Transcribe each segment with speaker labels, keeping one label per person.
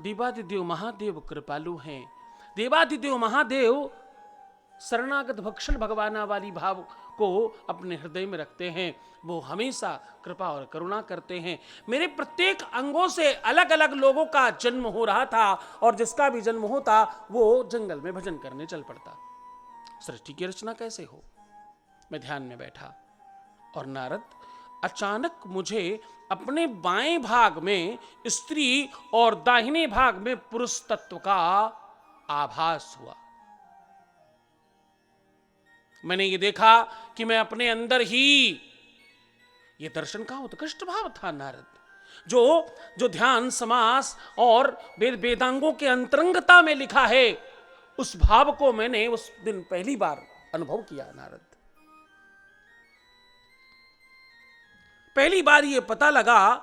Speaker 1: देवादिदेव महादेव कृपालु हैं। देवादिदेव महादेव शरणागत भक्षण भगवाना वाली भाव को अपने हृदय में रखते हैं। वो हमेशा कृपा और करुणा करते हैं। मेरे प्रत्येक अंगों से अलग अलग लोगों का जन्म हो रहा था और जिसका भी जन्म होता वो जंगल में भजन करने चल पड़ता। सृष्टि की रचना कैसे हो? मैं ध्यान में बैठा और नारद अचानक मुझे अपने बाएं भाग में स्त्री और दाहिने भाग में पुरुष तत्व का आभास हुआ। मैंने ये देखा कि मैं अपने अंदर ही, ये दर्शन का उत्कृष्ट भाव था नारद। जो ध्यान समास और वेदांगों के अंतरंगता में लिखा है, उस भाव को मैंने उस दिन पहली बार अनुभव किया नारद। पहली बार ये पता लगा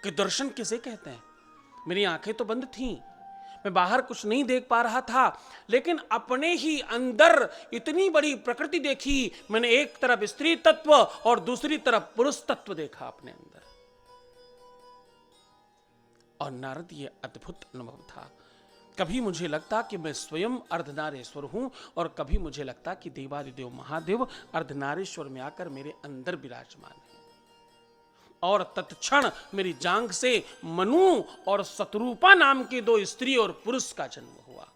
Speaker 1: कि दर्शन किसे कहते हैं। मेरी आंखें तो बंद थीं, मैं बाहर कुछ नहीं देख पा रहा था, लेकिन अपने ही अंदर इतनी बड़ी प्रकृति देखी। मैंने एक तरफ स्त्री तत्व और दूसरी तरफ पुरुष तत्व देखा अपने अंदर। और नारद ये अद्भुत अनुभव था। कभी मुझे लगता कि मैं स्वयं अर्धनारेश्वर हूं और कभी मुझे लगता कि देवादिदेव महादेव अर्धनारेश्वर में आकर मेरे अंदर विराजमान है। और तत्क्षण मेरी जांघ से मनु और शतरूपा नाम के दो स्त्री और पुरुष का जन्म हुआ।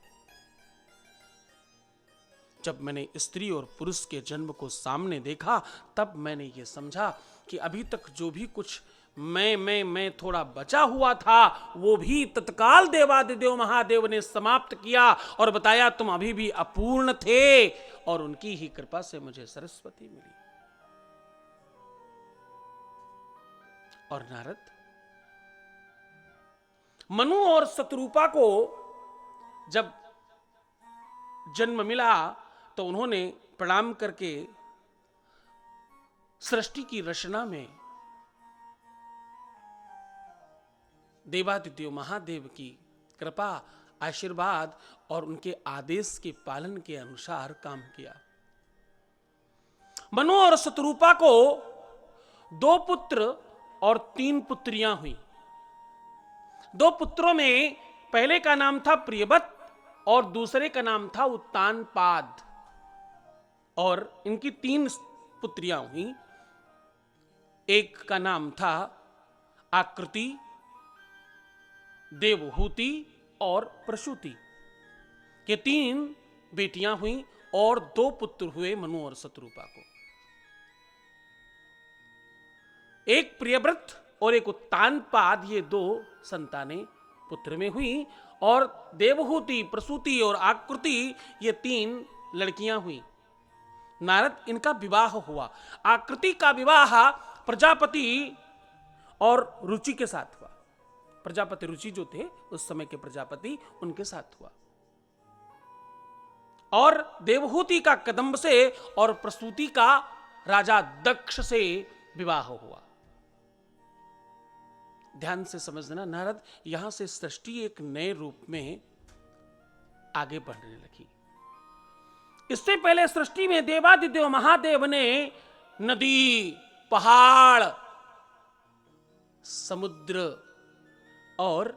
Speaker 1: जब मैंने स्त्री और पुरुष के जन्म को सामने देखा, तब मैंने ये समझा कि अभी तक जो भी कुछ मैं थोड़ा बचा हुआ था, वो भी तत्काल देवादिदेव महादेव ने समाप्त किया और बताया तुम अभी भी अपूर्ण थे, और उनकी ही कृपा से मुझे सरस्वती मिली। और नारद, मनु और शतरूपा को जब जन्म मिला तो उन्होंने प्रणाम करके सृष्टि की रचना में देवादिदेव महादेव की कृपा, आशीर्वाद और उनके आदेश के पालन के अनुसार काम किया। मनु और शतरूपा को 2 पुत्र और 3 पुत्रियां हुई। 2 पुत्रों में पहले का नाम था प्रियव्रत और दूसरे का नाम था उत्तानपाद, और इनकी 3 पुत्रियां हुई। एक का नाम था आकृति, देवहूति और प्रसूति। ये 3 बेटियां हुई और 2 पुत्र हुए मनु और शतरूपा को। एक प्रियव्रत और एक उत्तानपाद, ये 2 संतानें पुत्र में हुई, और देवहूति, प्रसूति और आकृति, ये 3 लड़कियां हुई। नारद, इनका विवाह हुआ। आकृति का विवाह प्रजापति और रुचि के साथ हुआ। प्रजापति रुचि जो थे उस समय के प्रजापति, उनके साथ हुआ। और देवहूति का कदंब से और प्रसूति का राजा दक्ष से विवाह हुआ। ध्यान से समझना नारद, यहां से सृष्टि एक नए रूप में आगे बढ़ने लगी। इससे पहले सृष्टि में देवादिदेव महादेव ने नदी, पहाड़, समुद्र और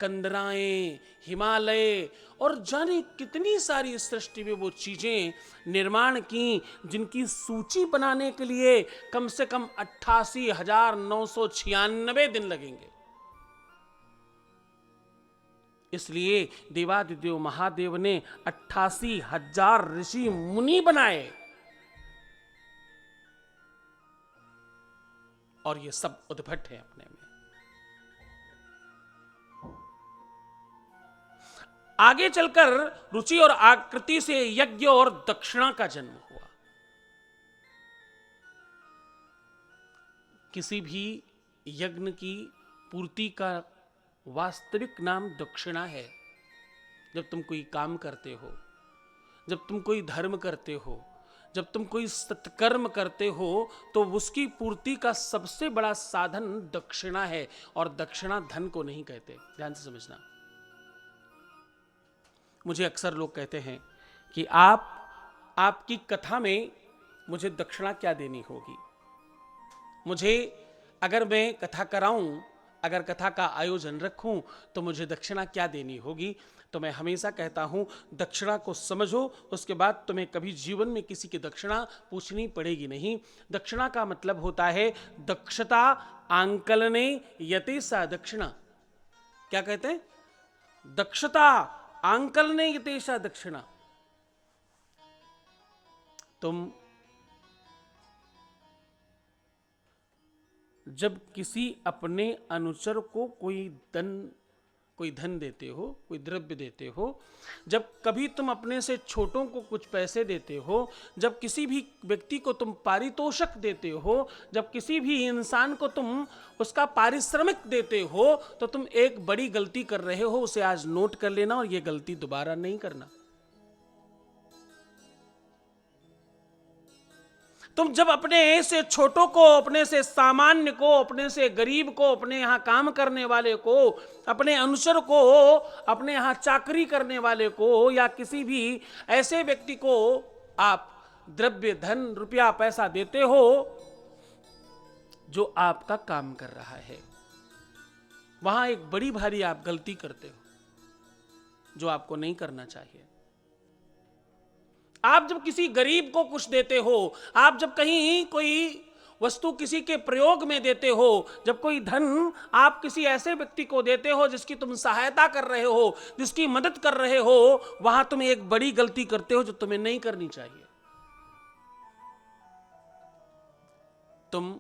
Speaker 1: कंदराएं, हिमालय और जाने कितनी सारी सृष्टि में वो चीजें निर्माण की, जिनकी सूची बनाने के लिए कम से कम 88,996 दिन लगेंगे। इसलिए देवादिदेव महादेव ने 88,000 ऋषि मुनि बनाए, और ये सब उद्भट है अपने में। आगे चलकर रुचि और आकृति से यज्ञ और दक्षिणा का जन्म हुआ। किसी भी यज्ञ की पूर्ति का वास्तविक नाम दक्षिणा है। जब तुम कोई काम करते हो, जब तुम कोई धर्म करते हो, जब तुम कोई सत्कर्म करते हो, तो उसकी पूर्ति का सबसे बड़ा साधन दक्षिणा है, और दक्षिणा धन को नहीं कहते। ध्यान से समझना। मुझे अक्सर लोग कहते हैं कि आपकी कथा में मुझे दक्षिणा क्या देनी होगी। मुझे, अगर मैं कथा कराऊं, अगर कथा का आयोजन रखूं तो मुझे दक्षिणा क्या देनी होगी? तो मैं हमेशा कहता हूं दक्षिणा को समझो, उसके बाद तुम्हें कभी जीवन में किसी की दक्षिणा पूछनी पड़ेगी नहीं। दक्षिणा का मतलब होता है दक्षता आंकलने यते सा दक्षिणा। क्या कहते हैं? दक्षता आंकलने यते सा दक्षिणा। तुम जब किसी अपने अनुचर को कोई धन देते हो, कोई द्रव्य देते हो, जब कभी तुम अपने से छोटों को कुछ पैसे देते हो, जब किसी भी व्यक्ति को तुम पारितोषक देते हो, जब किसी भी इंसान को तुम उसका पारिश्रमिक देते हो, तो तुम एक बड़ी गलती कर रहे हो। उसे आज नोट कर लेना और यह गलती दोबारा नहीं करना। तुम जब अपने से छोटों को, अपने से सामान्य को, अपने से गरीब को, अपने यहां काम करने वाले को, अपने अनुचर को, अपने यहां चाकरी करने वाले को, या किसी भी ऐसे व्यक्ति को आप द्रव्य, धन, रुपया, पैसा देते हो जो आपका काम कर रहा है, वहां एक बड़ी भारी आप गलती करते हो जो आपको नहीं करना चाहिए। आप जब किसी गरीब को कुछ देते हो, आप जब कहीं कोई वस्तु किसी के प्रयोग में देते हो, जब कोई धन आप किसी ऐसे व्यक्ति को देते हो जिसकी तुम सहायता कर रहे हो, जिसकी मदद कर रहे हो, वहां तुम एक बड़ी गलती करते हो जो तुम्हें नहीं करनी चाहिए। तुम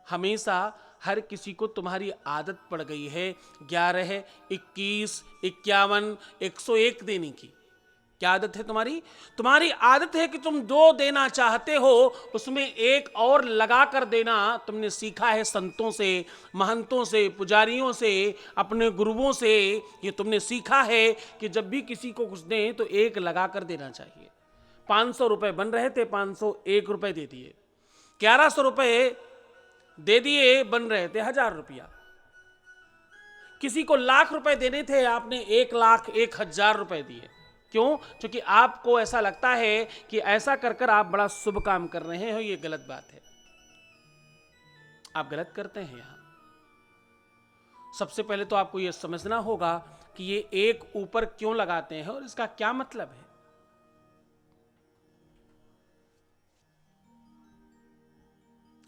Speaker 1: हमेशा हर किसी को, तुम्हारी आदत पड़ गई है 11, 21, 51, 101 देने की। क्या आदत है तुम्हारी? तुम्हारी आदत है कि तुम जो देना चाहते हो उसमें एक और लगा कर देना। तुमने सीखा है संतों से, महंतों से, पुजारियों से, अपने गुरुओं से, ये तुमने सीखा है कि जब भी किसी को कुछ दें तो एक लगा कर देना चाहिए। 500 रुपए बन रहे थे, 501 रुपए दे दिए। 1100 रुपए दे दिए, बन रहे थे 1000 रुपया। किसी को लाख रुपए देने थे, आपने 1,01,000 रुपए दिए। क्यों? क्योंकि आपको ऐसा लगता है कि ऐसा कर कर आप बड़ा शुभ काम कर रहे हो। ये गलत बात है, आप गलत करते हैं। यहां सबसे पहले तो आपको यह समझना होगा कि ये एक ऊपर क्यों लगाते हैं और इसका क्या मतलब है।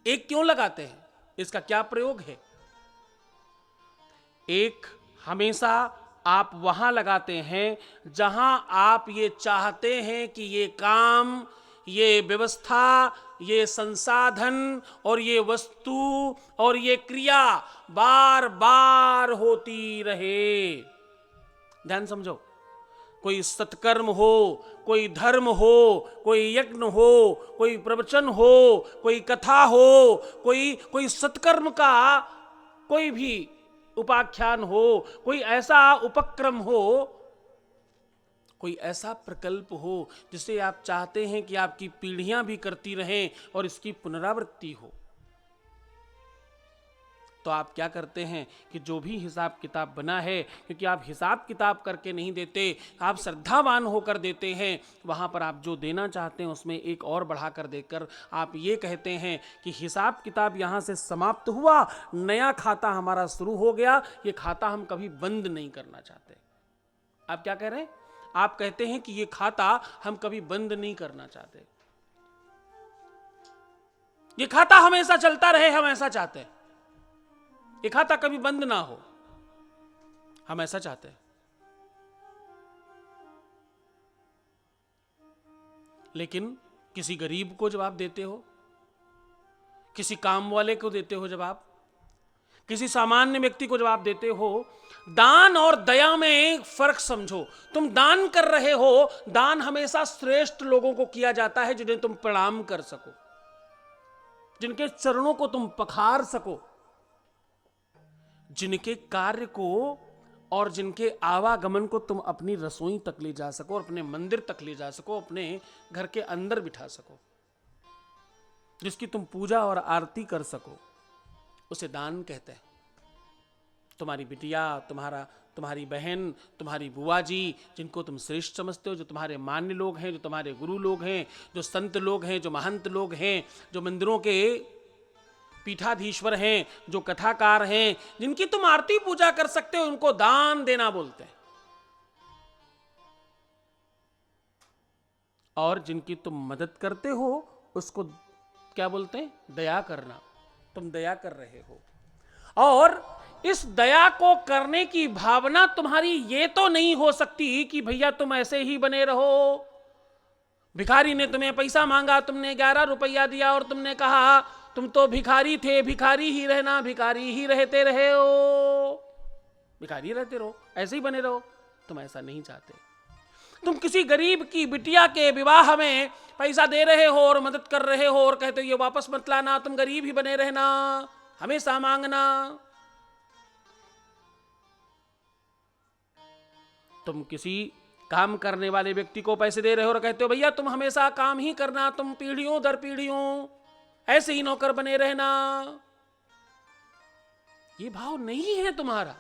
Speaker 1: एक क्यों लगाते हैं, इसका क्या प्रयोग है? एक हमेशा आप वहां लगाते हैं जहां आप ये चाहते हैं कि ये काम, ये व्यवस्था, ये संसाधन और ये वस्तु और ये क्रिया बार बार होती रहे। ध्यान समझो, कोई सत्कर्म हो, कोई धर्म हो, कोई यज्ञ हो, कोई प्रवचन हो, कोई कथा हो, कोई सत्कर्म का कोई भी उपाख्यान हो, कोई ऐसा उपक्रम हो, कोई ऐसा प्रकल्प हो जिसे आप चाहते हैं कि आपकी पीढ़ियां भी करती रहें और इसकी पुनरावृत्ति हो, तो आप क्या करते हैं कि जो भी हिसाब किताब बना है, क्योंकि आप हिसाब किताब करके नहीं देते, आप श्रद्धावान होकर देते हैं, वहां पर आप जो देना चाहते हैं उसमें एक और बढ़ाकर देकर आप ये कहते हैं कि हिसाब किताब यहां से समाप्त हुआ, नया खाता हमारा शुरू हो गया, ये खाता हम कभी बंद नहीं करना चाहते। आप क्या कह रहे हैं? आप कहते हैं कि ये खाता हम कभी बंद नहीं करना चाहते, ये खाता हमेशा चलता रहे, हम ऐसा चाहते हैं। ये खाता कभी बंद ना हो, हम ऐसा चाहते हैं। लेकिन किसी गरीब को जब आप देते हो, किसी काम वाले को देते हो, जब आप किसी सामान्य व्यक्ति को जब आप देते हो, दान और दया में एक फर्क समझो। तुम दान कर रहे हो, दान हमेशा श्रेष्ठ लोगों को किया जाता है जिन्हें तुम प्रणाम कर सको, जिनके चरणों को तुम पखार सको, जिनके कार्य को और जिनके आवागमन को तुम अपनी रसोई तक ले जा सको, अपने मंदिर तक ले जा सको, अपने घर के अंदर बिठा सको, जिसकी तुम पूजा और आरती कर सको, उसे दान कहते हैं। तुम्हारी बिटिया, तुम्हारी बहन, तुम्हारी बुआ जी, जिनको तुम श्रेष्ठ समझते हो, जो तुम्हारे मान्य लोग हैं, जो तुम्हारे गुरु लोग हैं, जो संत लोग हैं, जो महंत लोग हैं, जो मंदिरों के पीठाधीश्वर हैं, जो कथाकार हैं, जिनकी तुम आरती पूजा कर सकते हो, उनको दान देना बोलते हैं। और जिनकी तुम मदद करते हो उसको क्या बोलते हैं? दया करना। तुम दया कर रहे हो, और इस दया को करने की भावना तुम्हारी ये तो नहीं हो सकती कि भैया तुम ऐसे ही बने रहो। भिखारी ने तुम्हें पैसा मांगा, तुमने 11 रुपया दिया और तुमने कहा तुम तो भिखारी थे, भिखारी ही रहना, भिखारी ही रहते रहे हो, भिखारी रहते रहो, ऐसे ही बने रहो। तुम ऐसा नहीं चाहते। तुम किसी गरीब की बिटिया के विवाह में पैसा दे रहे हो और मदद कर रहे हो और कहते हो ये वापस मत लाना, तुम गरीब ही बने रहना, हमेशा मांगना। तुम किसी काम करने वाले व्यक्ति को पैसे दे रहे हो और कहते हो भैया तुम हमेशा काम ही करना, तुम पीढ़ियों दर पीढ़ियों ऐसे ही नौकर बने रहना। ये भाव नहीं है तुम्हारा,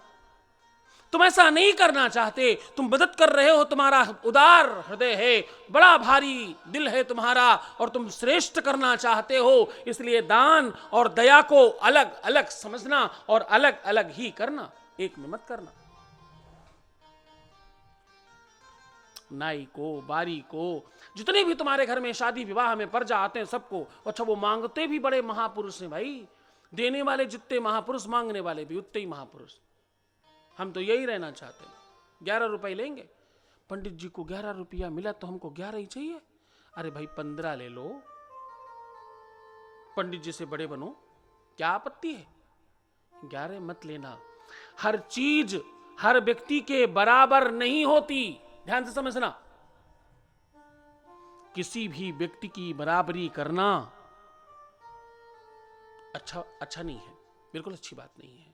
Speaker 1: तुम ऐसा नहीं करना चाहते। तुम मदद कर रहे हो, तुम्हारा उदार हृदय है, बड़ा भारी दिल है तुम्हारा, और तुम श्रेष्ठ करना चाहते हो। इसलिए दान और दया को अलग अलग समझना और अलग अलग ही करना, एक में मत करना। नाई को, बारी को, जितने भी तुम्हारे घर में शादी विवाह में पर्जा आते हैं सबको, अच्छा वो मांगते भी बड़े महापुरुष हैं भाई। देने वाले जितने महापुरुष, मांगने वाले भी उतने ही महापुरुष। हम तो यही रहना चाहते हैं। 11 रुपए लेंगे, पंडित जी को 11 रुपया मिला तो हमको 11 ही चाहिए। अरे भाई 15 ले लो, पंडित जी से बड़े बनो, क्या आपत्ति है? 11 मत लेना। हर चीज हर व्यक्ति के बराबर नहीं होती, ध्यान से समझना। किसी भी व्यक्ति की बराबरी करना अच्छा नहीं है, बिल्कुल अच्छी बात नहीं है।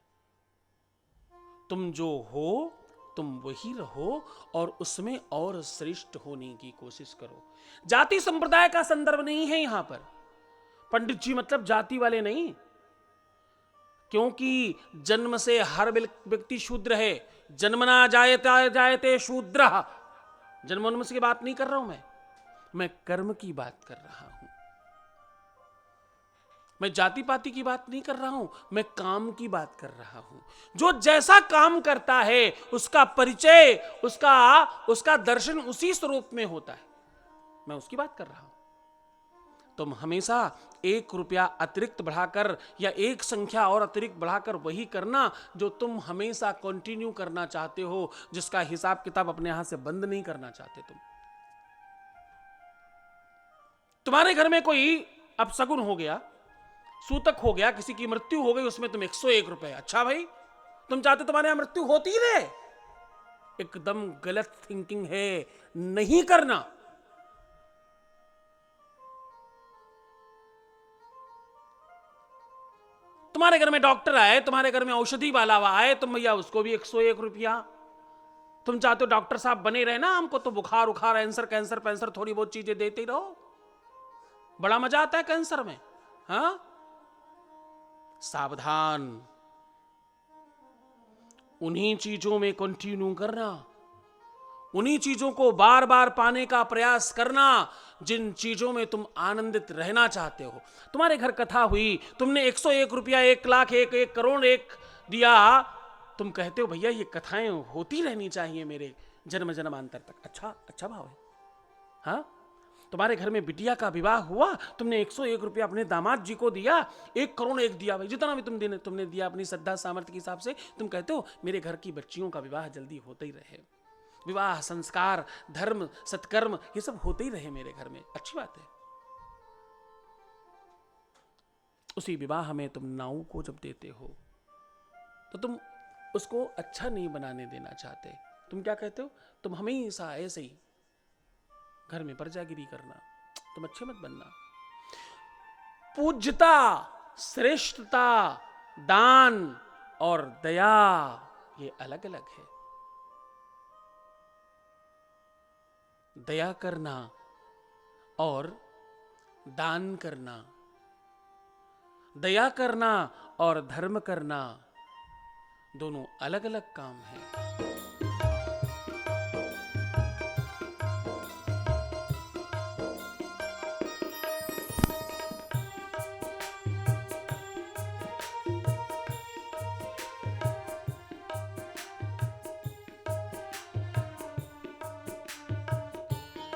Speaker 1: तुम जो हो तुम वही रहो और उसमें और श्रेष्ठ होने की कोशिश करो। जाति संप्रदाय का संदर्भ नहीं है यहां पर। पंडित जी मतलब जाति वाले नहीं, क्योंकि जन्म से हर व्यक्ति शूद्र है। जन्मना जायते शूद्र, जन्मोन्म की बात नहीं कर रहा हूं मैं कर्म की बात कर रहा हूं। मैं जाति पाति की बात नहीं कर रहा हूं, मैं काम की बात कर रहा हूं। जो जैसा काम करता है उसका परिचय, उसका दर्शन उसी स्वरूप में होता है। मैं उसकी बात कर रहा हूं। तुम हमेशा 1 रुपया अतिरिक्त बढ़ाकर या एक संख्या और अतिरिक्त बढ़ाकर वही करना जो तुम हमेशा कंटिन्यू करना चाहते हो, जिसका हिसाब किताब अपने यहां से बंद नहीं करना चाहते तुम। तुम्हारे घर में कोई अपशगुन हो गया, सूतक हो गया, किसी की मृत्यु हो गई, उसमें तुम 101 रुपए, अच्छा भाई तुम चाहते तुम्हारे यहां मृत्यु होती ही रहे। एकदम गलत थिंकिंग है, नहीं करना। तुम्हारे घर में डॉक्टर आए, तुम्हारे घर में औषधि वाला आए, तुम भैया उसको भी 101 रुपया। तुम चाहते हो डॉक्टर साहब बने रहे ना, हमको तो बुखार उखार कैंसर पैंसर थोड़ी बहुत चीजें देते ही रहो, बड़ा मजा आता है कैंसर में। हाँ, सावधान, उन्हीं चीजों में कंटिन्यू करना, उन्हीं चीजों को बार बार पाने का प्रयास करना जिन चीजों में तुम आनंदित रहना चाहते हो। तुम्हारे घर कथा हुई, तुमने 101 रुपया, 1 लाख, 1 करोड़, 1 दिया, तुम कहते हो भैया ये कथाएं होती रहनी चाहिए मेरे जन्म जन्मांतर तक। अच्छा भाव है। हाँ, तुम्हारे घर में बिटिया का विवाह हुआ, तुमने 101 रुपया अपने दामाद जी को दिया, 1 करोड़ 1 दिया, भाई जितना भी तुमने दिया अपनी श्रद्धा सामर्थ्य के हिसाब से, तुम कहते हो मेरे घर की बच्चियों का विवाह जल्दी होते ही रहे, विवाह संस्कार धर्म सत्कर्म ये सब होते ही रहे मेरे घर में। अच्छी बात है। उसी विवाह में तुम नाऊ को जब देते हो तो तुम उसको अच्छा नहीं बनाने देना चाहते। तुम क्या कहते हो? तुम हमेशा ऐसे ही घर में प्रजागिरी करना, तुम अच्छे मत बनना। पूज्यता, श्रेष्ठता, दान और दया ये अलग अलग है। दया करना और दान करना, दया करना और धर्म करना दोनों अलग अलग काम हैं।